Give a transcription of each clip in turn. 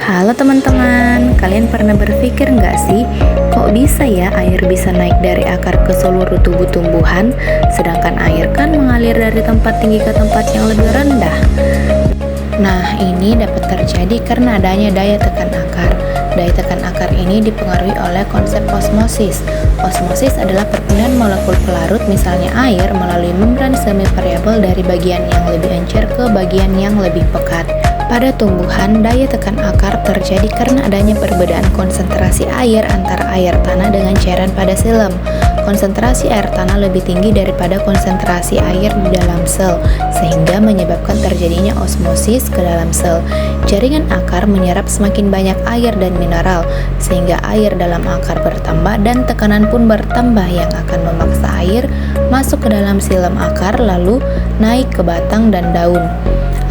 Halo teman-teman, kalian pernah berpikir nggak sih, kok bisa ya air bisa naik dari akar ke seluruh tubuh tumbuhan, sedangkan air kan mengalir dari tempat tinggi ke tempat yang lebih rendah? Nah, ini dapat terjadi karena adanya daya tekan akar. Daya tekan akar ini dipengaruhi oleh konsep osmosis. Osmosis adalah perpindahan molekul pelarut, misalnya air, melalui membran semi variabel dari bagian yang lebih encer ke bagian yang lebih pekat. Pada tumbuhan, daya tekan akar terjadi karena adanya perbedaan konsentrasi air antara air tanah dengan cairan pada xilem. Konsentrasi air tanah lebih tinggi daripada konsentrasi air di dalam sel, sehingga menyebabkan terjadinya osmosis ke dalam sel. Jaringan akar menyerap semakin banyak air dan mineral, sehingga air dalam akar bertambah dan tekanan pun bertambah yang akan memaksa air masuk ke dalam xilem akar lalu naik ke batang dan daun.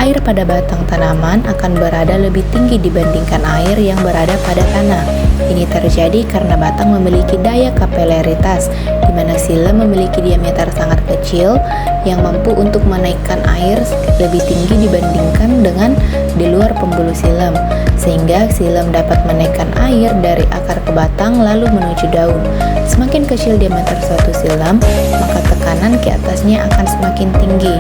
Air pada batang tanaman akan berada lebih tinggi dibandingkan air yang berada pada tanah. Ini terjadi karena batang memiliki daya kapilaritas, di mana xilem memiliki diameter sangat kecil yang mampu untuk menaikkan air lebih tinggi dibandingkan dengan di luar pembuluh xilem, sehingga xilem dapat menaikkan air dari akar ke batang lalu menuju daun. Semakin kecil diameter suatu xilem, maka tekanan ke atasnya akan semakin tinggi.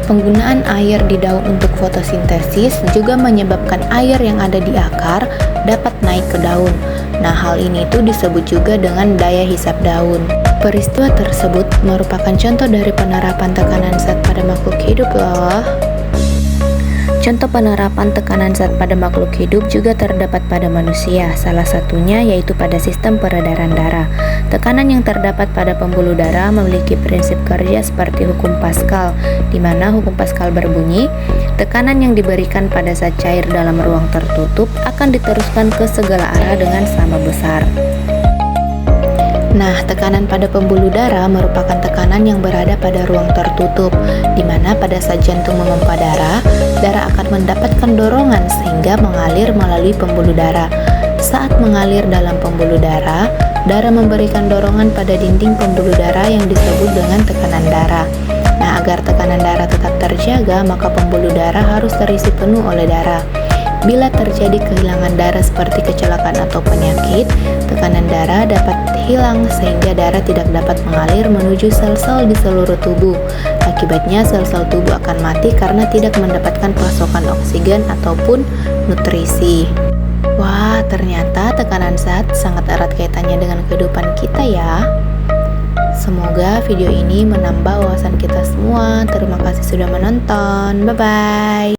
Penggunaan air di daun untuk fotosintesis juga menyebabkan air yang ada di akar dapat naik ke daun. Nah, hal ini tuh disebut juga dengan daya hisap daun. Peristiwa tersebut merupakan contoh dari penerapan tekanan zat pada makhluk hidup loh. Contoh penerapan tekanan zat pada makhluk hidup juga terdapat pada manusia, salah satunya yaitu pada sistem peredaran darah. Tekanan yang terdapat pada pembuluh darah memiliki prinsip kerja seperti hukum Pascal, di mana hukum Pascal berbunyi, tekanan yang diberikan pada zat cair dalam ruang tertutup akan diteruskan ke segala arah dengan sama besar. Nah, tekanan pada pembuluh darah merupakan tekanan yang berada pada ruang tertutup, di mana pada saat jantung memompa darah, darah akan mendapatkan dorongan sehingga mengalir melalui pembuluh darah. Saat mengalir dalam pembuluh darah, darah memberikan dorongan pada dinding pembuluh darah yang disebut dengan tekanan darah. Nah, agar tekanan darah tetap terjaga, maka pembuluh darah harus terisi penuh oleh darah. Bila terjadi kehilangan darah seperti kecelakaan atau penyakit, tekanan darah dapat hilang sehingga darah tidak dapat mengalir menuju sel-sel di seluruh tubuh. Akibatnya sel-sel tubuh akan mati karena tidak mendapatkan pasokan oksigen ataupun nutrisi. Wah, ternyata tekanan zat sangat erat kaitannya dengan kehidupan kita ya. Semoga video ini menambah wawasan kita semua. Terima kasih sudah menonton. Bye-bye.